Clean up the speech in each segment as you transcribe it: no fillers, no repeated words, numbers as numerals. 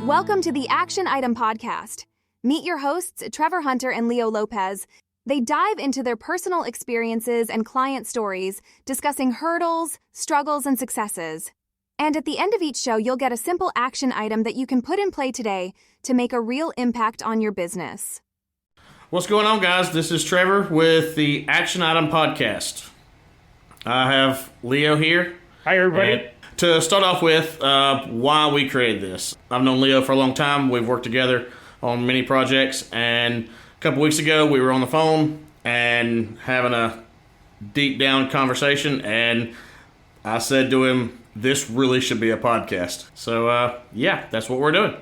Welcome to the Action Item Podcast. Meet your hosts, Trevor Hunter and Leo Lopez. They dive into their personal experiences and client stories, discussing hurdles, struggles, and successes. And at the end of each show, you'll get a simple action item that you can put in play today to make a real impact on your business. What's going on, guys? This is Trevor with the Action Item Podcast. I have Leo here. Hi, everybody. And to start off with, why we created this. I've known Leo for a long time. We've worked together on many projects, and a couple weeks ago we were on the phone and having a deep down conversation, and I said to him, this really should be a podcast. So, that's what we're doing.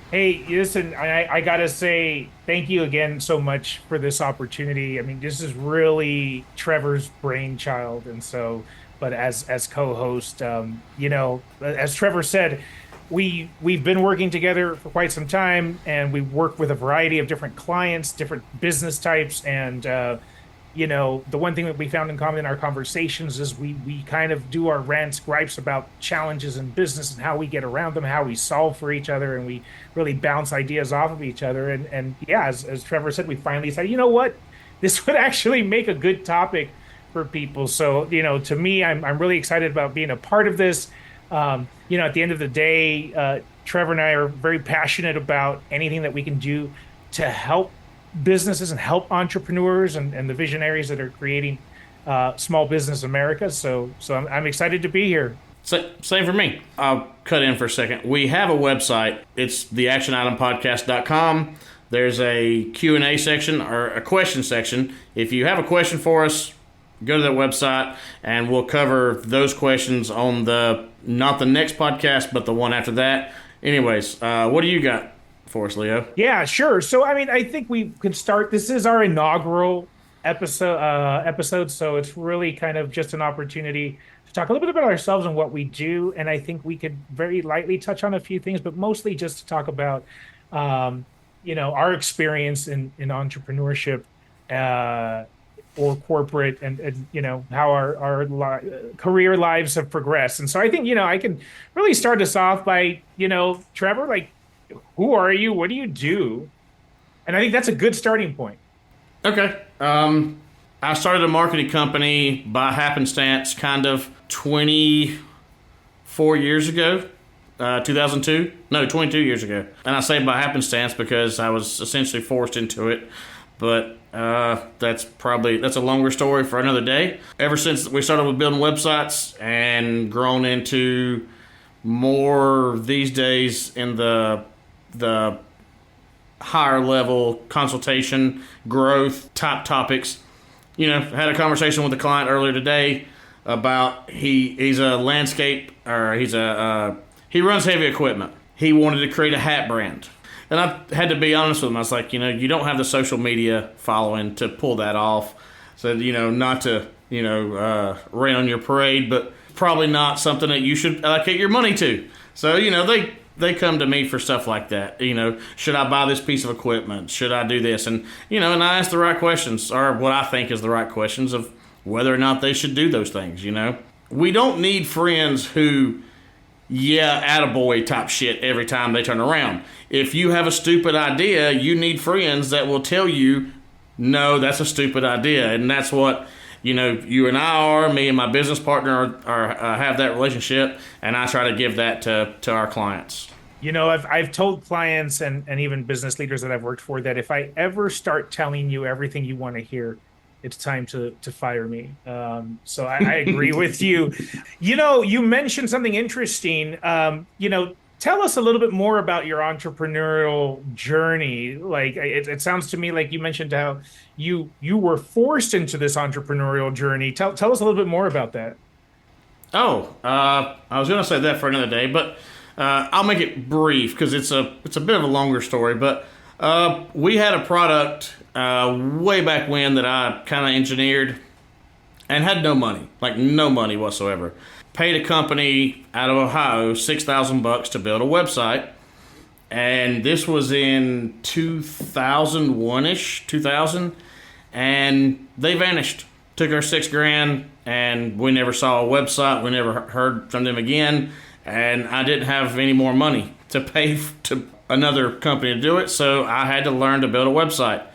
Hey, listen, I got to say thank you again so much for this opportunity. I mean, this is really Trevor's brainchild, and so, but as co-host, as Trevor said, we've been working together for quite some time, and we work with a variety of different clients, different business types, and the one thing that we found in common in our conversations is we kind of do our rants, gripes about challenges in business and how we get around them, how we solve for each other, and we really bounce ideas off of each other. And as Trevor said, we finally said, you know what, this would actually make a good topic for people. So, to me, I'm really excited about being a part of this. At the end of the day, Trevor and I are very passionate about anything that we can do to help businesses and help entrepreneurs and the visionaries that are creating small business America. So I'm excited to be here. Same for me. I'll cut in for a second. We have a website. It's theactionitempodcast.com. There's a Q&A section or a question section. If you have a question for us, go to that website and we'll cover those questions on not the next podcast, but the one after that. Anyways, what do you got for us, Leo? Yeah, sure. So, I think we could start. This is our inaugural episode, so it's really kind of just an opportunity to talk a little bit about ourselves and what we do. And I think we could very lightly touch on a few things, but mostly just to talk about, our experience in entrepreneurship or corporate and how our career lives have progressed. And so I think, I can really start us off by, Trevor, like, who are you? What do you do? And I think that's a good starting point. Okay. I started a marketing company by happenstance kind of 24 years ago, 2002. No, 22 years ago. And I say by happenstance because I was essentially forced into it. But that's a longer story for another day. Ever since we started with building websites and grown into more these days in the higher level consultation, growth type topics. Had a conversation with a client earlier today about he runs heavy equipment. He wanted to create a hat brand. And I had to be honest with him. I was like, you don't have the social media following to pull that off. So, not to, rain on your parade, but probably not something that you should allocate your money to. So, they come to me for stuff like that. Should I buy this piece of equipment? Should I do this? And, and I ask the right questions, or what I think is the right questions of whether or not they should do those things, We don't need friends who, attaboy type shit every time they turn around. If you have a stupid idea, you need friends that will tell you, no, that's a stupid idea. And that's what, you and I are, me and my business partner have that relationship, and I try to give that to our clients. I've told clients and even business leaders that I've worked for that if I ever start telling you everything you want to hear, it's time to fire me. So I agree with you. You mentioned something interesting. Tell us a little bit more about your entrepreneurial journey. Like it sounds to me like you mentioned how you were forced into this entrepreneurial journey. Tell us a little bit more about that. I was going to say that for another day, but I'll make it brief because it's a bit of a longer story. But we had a product way back when that I kind of engineered and had no money whatsoever. Paid a company out of Ohio $6,000 to build a website, and this was in 2001-ish, 2000, and they vanished. Took our $6,000, and we never saw a website. We never heard from them again, and I didn't have any more money. to pay to another company to do it, so I had to learn to build a website.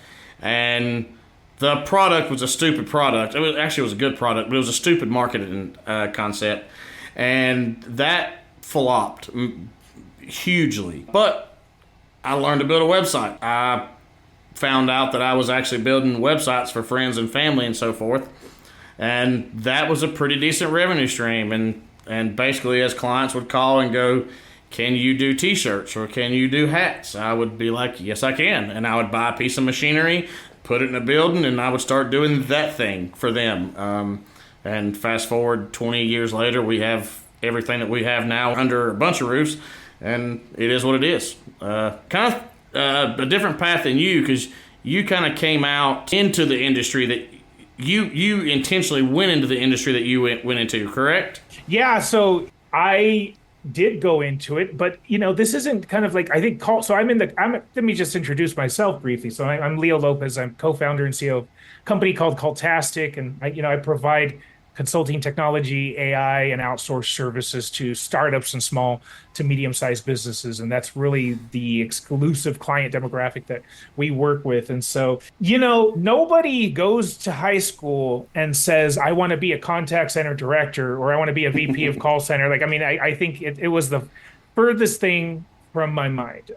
And the product was a stupid product. It was a good product, but it was a stupid marketing concept. And that flopped hugely. But I learned to build a website. I found out that I was actually building websites for friends and family and so forth. And that was a pretty decent revenue stream. And basically, as clients would call and go, can you do t-shirts or can you do hats? I would be like, yes, I can. And I would buy a piece of machinery, put it in a building, and I would start doing that thing for them. And fast forward 20 years later, we have everything that we have now under a bunch of roofs, and it is what it is. Kind of a different path than you, because you kind of came out into the industry that you intentionally went into the industry that you went into, correct? Yeah, so I did go into it, but this isn't kind of like, I think so let me just introduce myself briefly. So I'm Leo Lopez. I'm co-founder and CEO of a company called Cultastic, and I provide consulting technology, AI, and outsourced services to startups and small to medium-sized businesses. And that's really the exclusive client demographic that we work with. And so, nobody goes to high school and says, I want to be a contact center director, or I want to be a VP of call center. Like, I mean, I think it was the furthest thing from my mind.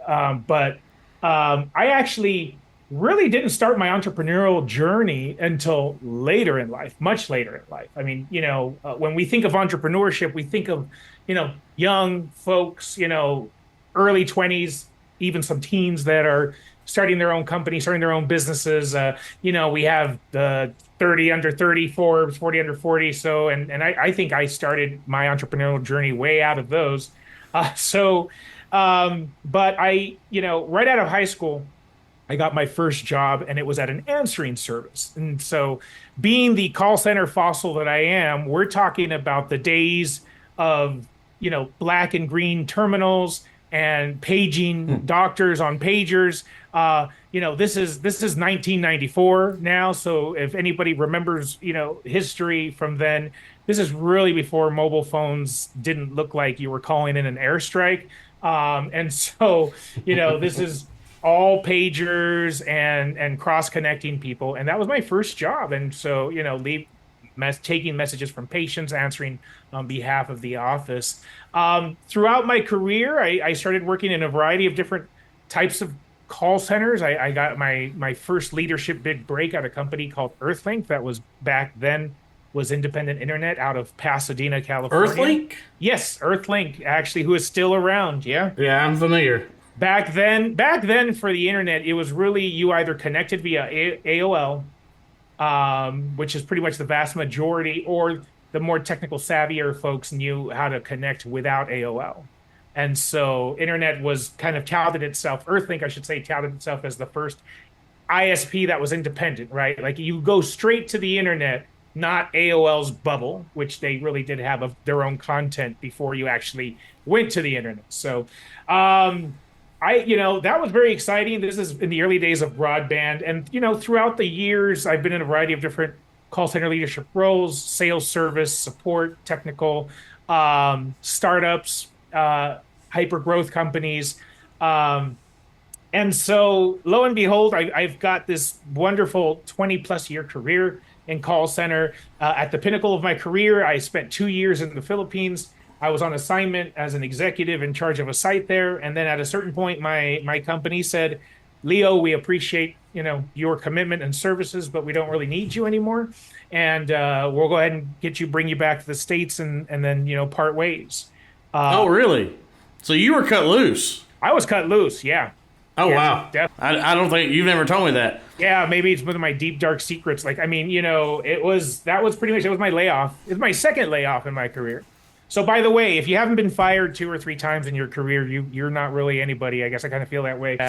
But I actually really didn't start my entrepreneurial journey until later in life, much later in life. I mean, when we think of entrepreneurship, we think of, young folks, early 20s, even some teens that are starting their own company, starting their own businesses. We have the 30 under 30 Forbes, 40 under 40. So, and I think I started my entrepreneurial journey way out of those. But I, right out of high school, I got my first job, and it was at an answering service. And so, being the call center fossil that I am, we're talking about the days of, black and green terminals and paging doctors on pagers. This is 1994 now. So if anybody remembers, history from then, this is really before mobile phones didn't look like you were calling in an airstrike. And so, this is all pagers and cross-connecting people. And that was my first job. And so, taking messages from patients, answering on behalf of the office. Throughout my career, I started working in a variety of different types of call centers. I got my first leadership big break at a company called Earthlink that was back then was independent internet out of Pasadena, California. Earthlink? Yes, Earthlink, actually, who is still around. Yeah. Yeah, I'm familiar. Back then for the internet, it was really you either connected via AOL, which is pretty much the vast majority, or the more technical savvier folks knew how to connect without AOL. And so internet was kind of touted itself, Earthlink, I should say, touted itself as the first ISP that was independent, right? Like you go straight to the internet, not AOL's bubble, which they really did have of their own content before you actually went to the internet. So, that was very exciting. This is in the early days of broadband. And, throughout the years, I've been in a variety of different call center leadership roles, sales, service, support, technical, startups, hyper growth companies. And so lo and behold, I've got this wonderful 20 plus year career in call center. At the pinnacle of my career, I spent 2 years in the Philippines. I was on assignment as an executive in charge of a site there. And then at a certain point, my company said, Leo, we appreciate, your commitment and services, but we don't really need you anymore. And we'll go ahead and bring you back to the States and then, part ways. Oh, really? So you were cut loose? I was cut loose, yeah. Oh, yeah, wow. I don't think you've never told me that. Yeah, maybe it's one of my deep, dark secrets. Like, I mean, that was my layoff. It was my second layoff in my career. So, by the way, if you haven't been fired 2 or 3 times in your career, you're not really anybody. I guess I kind of feel that way.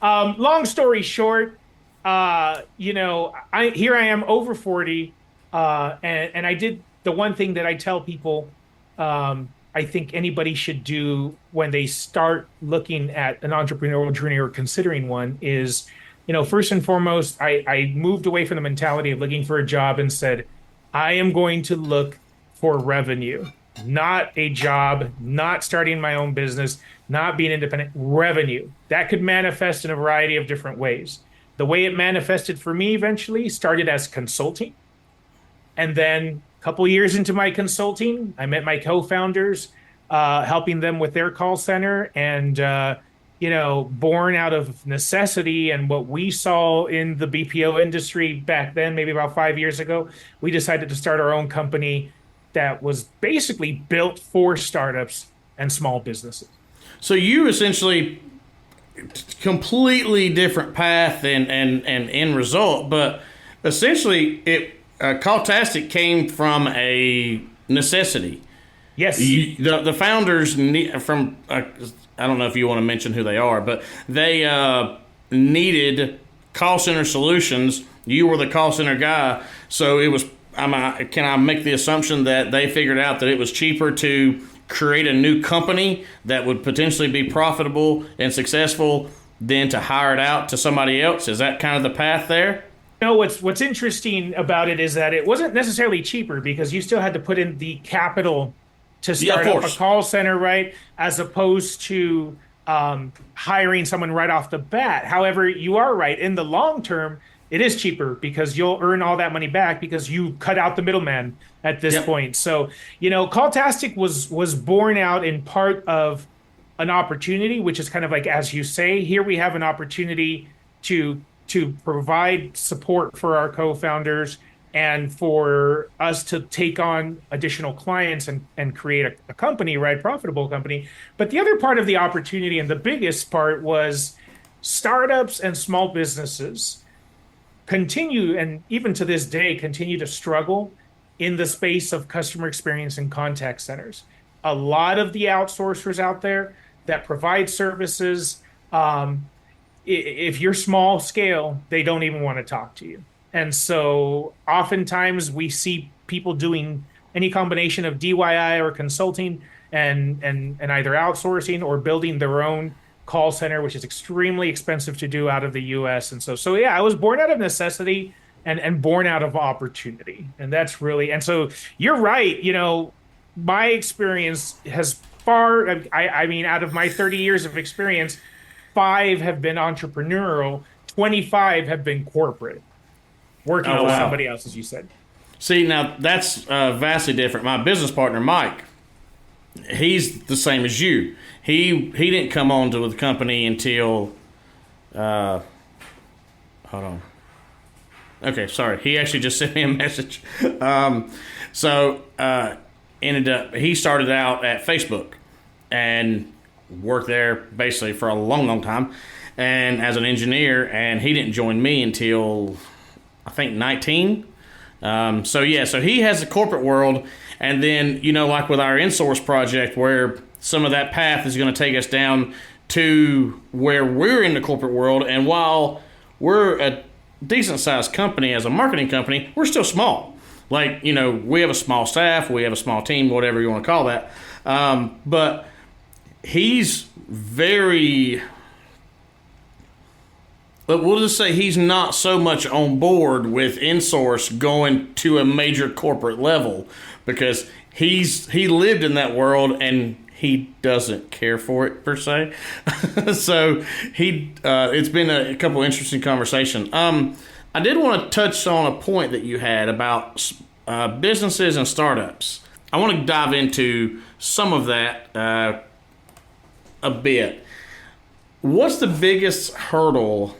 Long story short, here I am over 40, and I did the one thing that I tell people I think anybody should do when they start looking at an entrepreneurial journey or considering one is, first and foremost, I moved away from the mentality of looking for a job and said, I am going to look for revenue. not a job, not starting my own business, not being independent. Revenue. That could manifest in a variety of different ways. The way it manifested for me eventually started as consulting. And then a couple years into my consulting, I met my co-founders, helping them with their call center. And, born out of necessity and what we saw in the BPO industry back then, maybe about 5 years ago, we decided to start our own company that was basically built for startups and small businesses. So you essentially completely different path and end result, but essentially Calltastic came from a necessity. Yes. The founders from I don't know if you want to mention who they are, but they needed call center solutions. You were the call center guy, so it was. Can I make the assumption that they figured out that it was cheaper to create a new company that would potentially be profitable and successful than to hire it out to somebody else? Is that kind of the path there? No, what's interesting about it is that it wasn't necessarily cheaper because you still had to put in the capital to start up a call center, right? As opposed to hiring someone right off the bat. However, you are right. In the long term, it is cheaper because you'll earn all that money back because you cut out the middleman at this point. So, Calltastic was born out in part of an opportunity, which is kind of like, as you say, here we have an opportunity to provide support for our co-founders and for us to take on additional clients and create a company, right? Profitable company. But the other part of the opportunity and the biggest part was startups and small businesses continue, and even to this day, continue to struggle in the space of customer experience and contact centers. A lot of the outsourcers out there that provide services, if you're small scale, they don't even want to talk to you. And so oftentimes we see people doing any combination of DIY or consulting and either outsourcing or building their own call center, which is extremely expensive to do out of the US. And so yeah, I was born out of necessity and born out of opportunity. And that's really, and so you're right. My experience has I mean, out of my 30 years of experience, 5 have been entrepreneurial, 25 have been corporate, working with somebody else, as you said. See, now that's vastly different. My business partner, Mike, he's the same as you. He didn't come on to the company until, hold on. Okay, sorry. He actually just sent me a message. He started out at Facebook and worked there basically for a long, long time, and as an engineer. And he didn't join me until I think 19. So he has the corporate world, and then like with our InSource project, where some of that path is going to take us down to where we're in the corporate world. And while we're a decent sized company as a marketing company, we're still small. Like, we have a small staff, we have a small team, whatever you want to call that. But he's very, but we'll just say he's not so much on board with InSource going to a major corporate level because he lived in that world and he doesn't care for it per se. So it's been a couple interesting conversations. I did want to touch on a point that you had about businesses and startups. I want to dive into some of that a bit. What's the biggest hurdle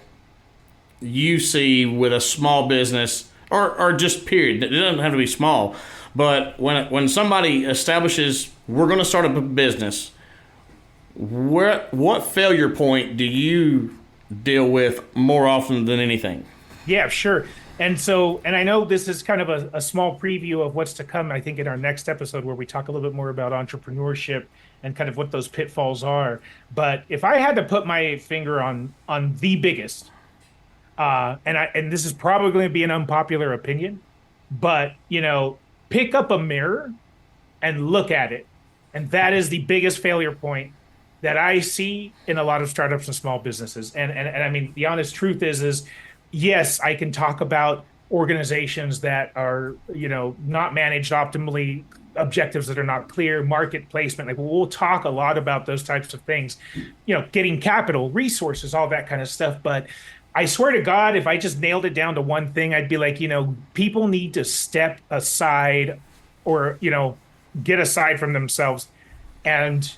you see with a small business, or just period? It doesn't have to be small, but when somebody establishes, we're going to start a business, what failure point do you deal with more often than anything? Yeah, sure. And I know this is kind of a small preview of what's to come, I think, in our next episode, where we talk a little bit more about entrepreneurship and kind of what those pitfalls are. But if I had to put my finger on the biggest, and this is probably going to be an unpopular opinion, but pick up a mirror and look at it. And that is the biggest failure point that I see in a lot of startups and small businesses. And I mean, the honest truth is yes, I can talk about organizations that are, not managed optimally objectives that are not clear, market placement. Like we'll talk a lot about those types of things, getting capital, resources, all that kind of stuff. But I swear to God, if I just nailed it down to one thing, I'd be like, people need to step aside or, get aside from themselves and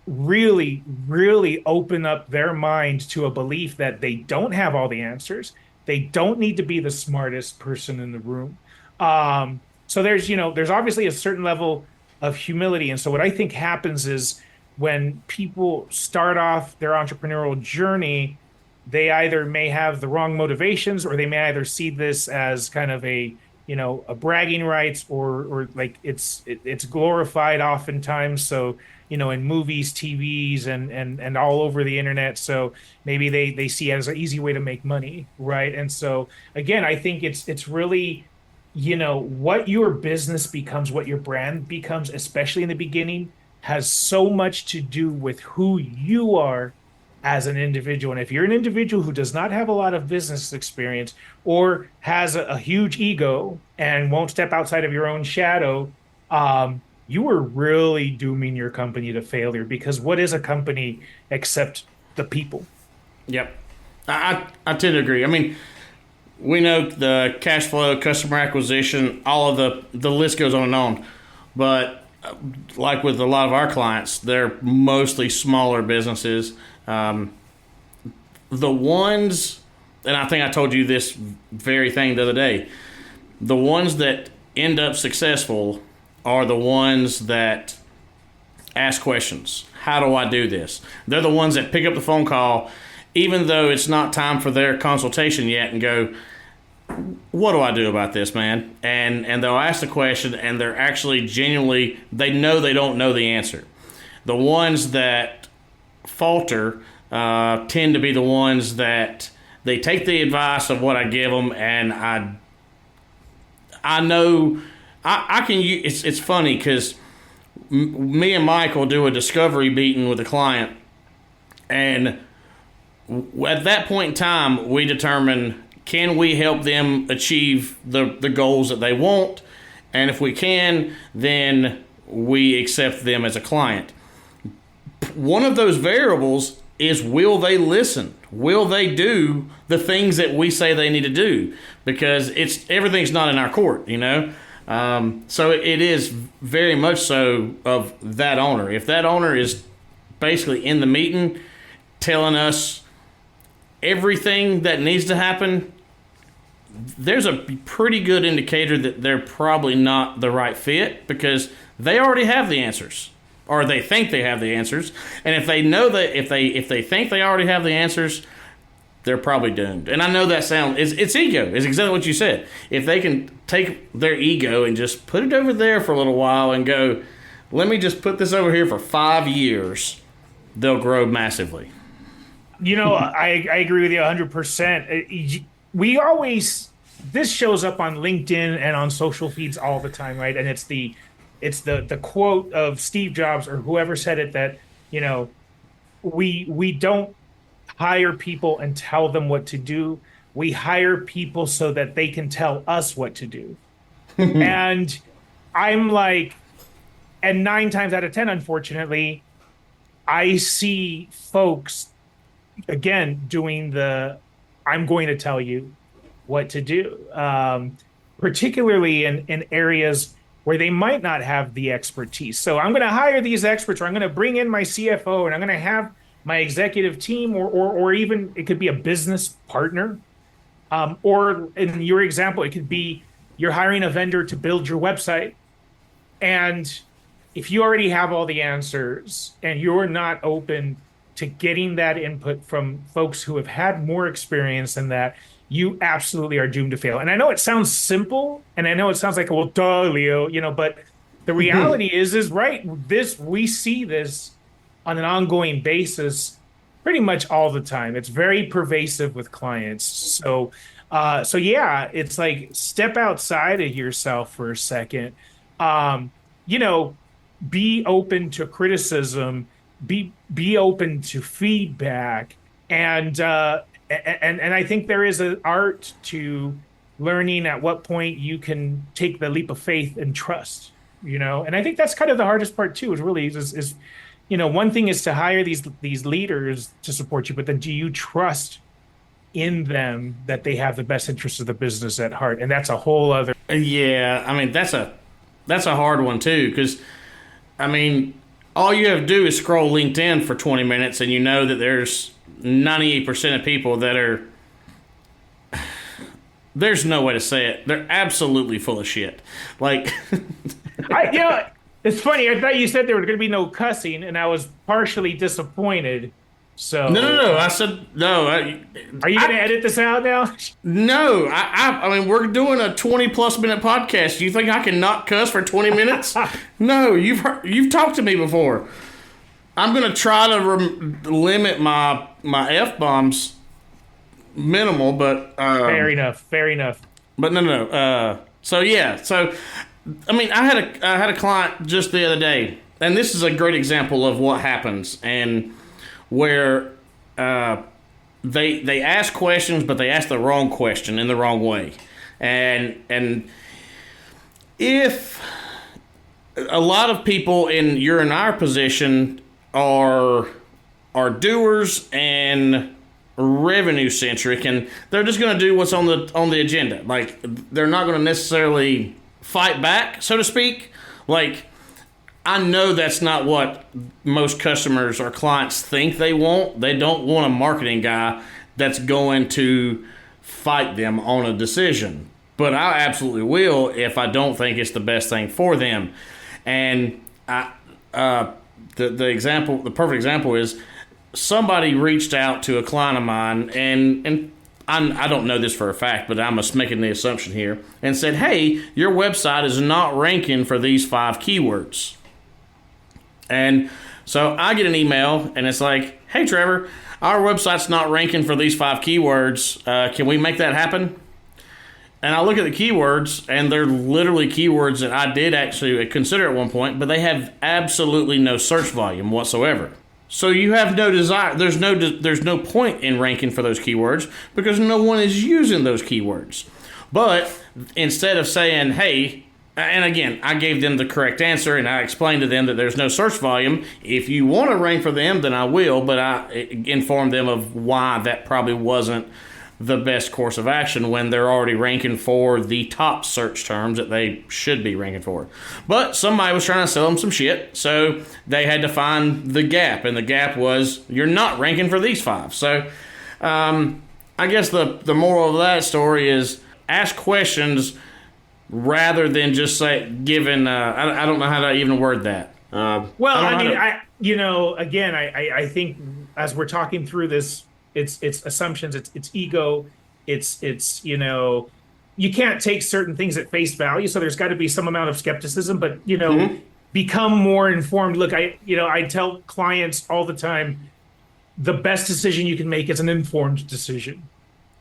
really, really open up their mind to a belief that they don't have all the answers. They don't need to be the smartest person in the room. So there's obviously a certain level of humility. And so what I think happens is when people start off their entrepreneurial journey, they either may have the wrong motivations, or they may either see this as kind of a bragging rights, or like it's glorified oftentimes. So, in movies, TVs, and all over the internet. So maybe they see it as an easy way to make money, right? And so again, I think it's really, what your business becomes, what your brand becomes, especially in the beginning, has so much to do with who you are as an individual. And if you're an individual who does not have a lot of business experience, or has a huge ego and won't step outside of your own shadow, you are really dooming your company to failure, because what is a company except the people? Yep. I tend to agree. I mean, we know the cash flow, customer acquisition, all of the list goes on and on. But like with a lot of our clients, they're mostly smaller businesses. The ones, and I think I told you this very thing the other day, the ones that end up successful are the ones that ask questions. How do I do this? They're the ones that pick up the phone call, even though it's not time for their consultation yet, and go, what do I do about this, man? And they'll ask the question, and they're actually genuinely, they know they don't know the answer. The ones that falter tend to be the ones that they take the advice of what I give them, and I know I can use. It's funny because me and Mike will do a discovery meeting with a client, and at that point in time, we determine, can we help them achieve the goals that they want? And if we can, then we accept them as a client. One of those variables is, will they listen? Will they do the things that we say they need to do? Because everything's not in our court, So it is very much so of that owner. If that owner is basically in the meeting telling us everything that needs to happen, there's a pretty good indicator that they're probably not the right fit, because they already have the answers, or they think they have the answers. And if they know that, if they think they already have the answers, they're probably doomed. And I know that it's ego. It's exactly what you said. If they can take their ego and just put it over there for a little while and go, let me just put this over here for 5 years, they'll grow massively. I agree with you 100%. This shows up on LinkedIn and on social feeds all the time, right? And it's the quote of Steve Jobs or whoever said it, that, we don't hire people and tell them what to do. We hire people so that they can tell us what to do. And I'm like, and 9 times out of 10, unfortunately, I see folks, again, doing I'm going to tell you what to do, particularly in areas where they might not have the expertise. So I'm going to hire these experts, or I'm going to bring in my CFO, and I'm going to have my executive team, or even it could be a business partner. Or in your example, it could be you're hiring a vendor to build your website. And if you already have all the answers and you're not open to getting that input from folks who have had more experience than that, you absolutely are doomed to fail. And I know it sounds simple, and I know it sounds like, well, duh, Leo, but the reality is right. We see this on an ongoing basis pretty much all the time. It's very pervasive with clients. So yeah, it's like, step outside of yourself for a second. Be open to criticism, be open to feedback, and I think there is an art to learning at what point you can take the leap of faith and trust. And I think that's kind of the hardest part too, is one thing is to hire these leaders to support you, but then do you trust in them that they have the best interests of the business at heart? And that's a whole other. Yeah, I mean that's a hard one too, because I mean all you have to do is scroll LinkedIn for 20 minutes and you know that there's 98% of people that are, there's no way to say it, they're absolutely full of shit. Like it's funny, I thought you said there was going to be no cussing and I was partially disappointed. So no. I said no. Are you going to edit this out now? No. I mean, we're doing a 20+ minute podcast. You think I can not cuss for 20 minutes? No. You've talked to me before. I'm going to try to limit my F-bombs minimal, but fair enough. But no. So I mean, I had a client just the other day, and this is a great example of what happens and where they ask questions, but they ask the wrong question in the wrong way. And if a lot of people in our position are doers and revenue centric, and they're just going to do what's on the agenda. Like, they're not going to necessarily fight back, so to speak. Like, I know that's not what most customers or clients think they want. They don't want a marketing guy that's going to fight them on a decision. But I absolutely will if I don't think it's the best thing for them. And the perfect example is somebody reached out to a client of mine, and I don't know this for a fact, but I'm just making the assumption here, and said, hey, your website is not ranking for these 5 keywords. And so I get an email, and it's like, hey, Trevor, our website's not ranking for these 5 keywords. Can we make that happen? And I look at the keywords, and they're literally keywords that I did actually consider at one point, but they have absolutely no search volume whatsoever. So you have no desire. There's no point in ranking for those keywords because no one is using those keywords. But instead of saying, hey, and again, I gave them the correct answer, and I explained to them that there's no search volume. If you want to rank for them, then I will, but I informed them of why that probably wasn't the best course of action when they're already ranking for the top search terms that they should be ranking for. But somebody was trying to sell them some shit, so they had to find the gap, and the gap was, you're not ranking for these 5. So I guess the moral of that story is ask questions rather than just say, given, I don't know how to even word that. I think as we're talking through this, it's assumptions, it's ego, it's you can't take certain things at face value, so there's got to be some amount of skepticism, but become more informed. Look, I tell clients all the time, the best decision you can make is an informed decision.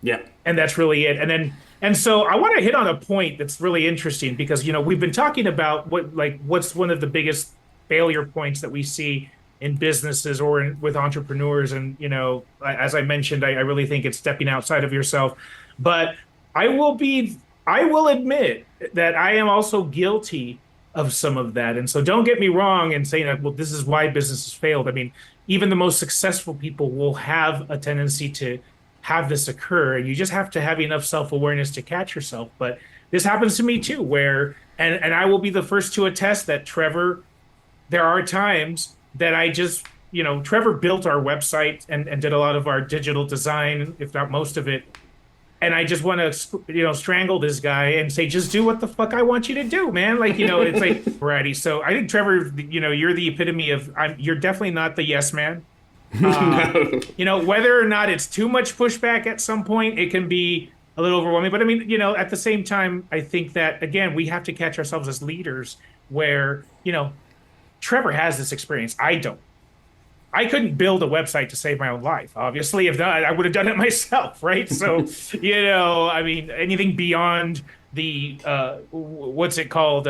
Yeah. And that's really it. And so I want to hit on a point that's really interesting because, we've been talking about what's one of the biggest failure points that we see in businesses or with entrepreneurs. And, as I mentioned, I really think it's stepping outside of yourself. But I will admit that I am also guilty of some of that. And so don't get me wrong in saying that, well, this is why businesses failed. I mean, even the most successful people will have a tendency to have this occur, and you just have to have enough self-awareness to catch yourself. But this happens to me too, where, and I will be the first to attest that, Trevor, there are times that I just, Trevor built our website and did a lot of our digital design, if not most of it. And I just want to, strangle this guy and say, just do what the fuck I want you to do, man. It's like, variety. So I think, Trevor, you're the epitome of, you're definitely not the yes man. No. Whether or not it's too much pushback at some point, it can be a little overwhelming. But I mean, at the same time, I think that, again, we have to catch ourselves as leaders where, Trevor has this experience. I don't. I couldn't build a website to save my own life. Obviously, if not, I would have done it myself, right? So, I mean, anything beyond the, what's it called?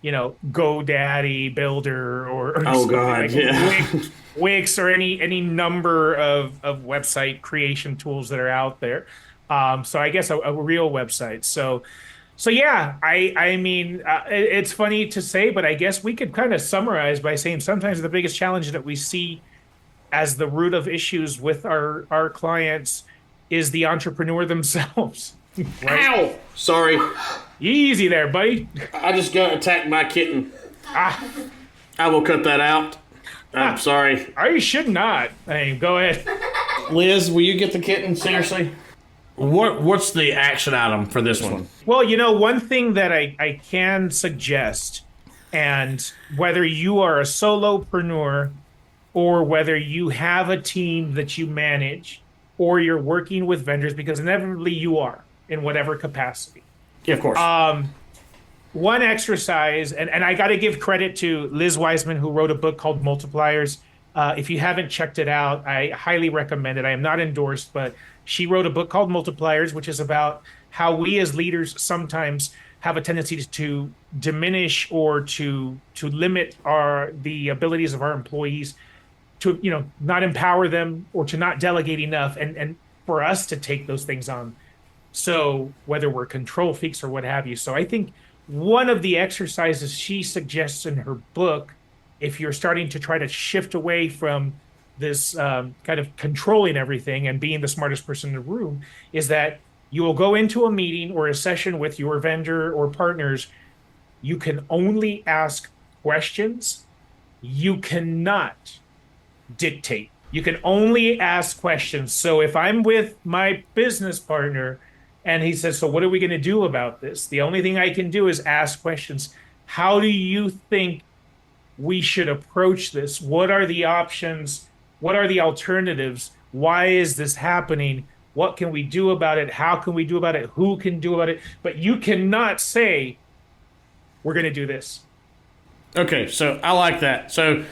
GoDaddy Builder or oh god, yeah. Wix or any number of website creation tools that are out there. So I guess a real website. So So yeah, I mean, it's funny to say, but I guess we could kind of summarize by saying sometimes the biggest challenge that we see as the root of issues with our clients is the entrepreneur themselves, right? Ow! Sorry. Easy there, buddy. I just got attacked by a kitten. Ah, I will cut that out. I'm sorry. you should not. Hey, go ahead. Liz, will you get the kitten? Seriously? What's the action item for this one? Well, one thing that I can suggest, and whether you are a solopreneur or whether you have a team that you manage or you're working with vendors, because inevitably you are in whatever capacity. Yeah, of course. One exercise, and I got to give credit to Liz Wiseman, who wrote a book called Multipliers. If you haven't checked it out, I highly recommend it. I am not endorsed, but she wrote a book called Multipliers, which is about how we as leaders sometimes have a tendency to diminish or to limit the abilities of our employees, to not empower them or to not delegate enough, and for us to take those things on. So whether we're control freaks or what have you. So I think one of the exercises she suggests in her book, if you're starting to try to shift away from this kind of controlling everything and being the smartest person in the room, is that you will go into a meeting or a session with your vendor or partners. You can only ask questions. You cannot dictate. You can only ask questions. So if I'm with my business partner and he says, so what are we going to do about this? The only thing I can do is ask questions. How do you think we should approach this? What are the options? What are the alternatives? Why is this happening? What can we do about it? How can we do about it? Who can do about it? But you cannot say, we're going to do this. Okay, so I like that. So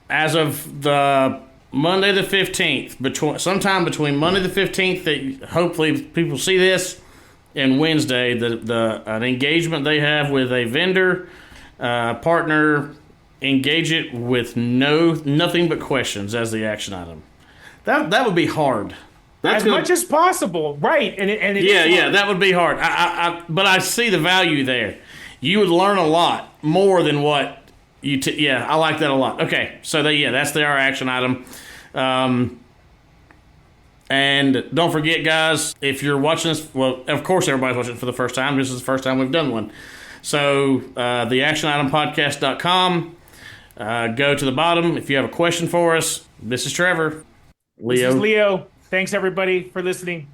as of the Monday the 15th, sometime between Monday the 15th, that hopefully people see this, and Wednesday, an engagement they have with a vendor, partner, engage it with nothing but questions as the action item. That would be hard. As much as possible, right? And that would be hard. But I see the value there. You would learn a lot more than what you. I like that a lot. Okay, so that's our action item. And don't forget, guys, if you're watching this, well, of course everybody's watching it for the first time. This is the first time we've done one. So the actionitempodcast.com. Go to the bottom if you have a question for us. This is Trevor. Leo. This is Leo. Thanks, everybody, for listening.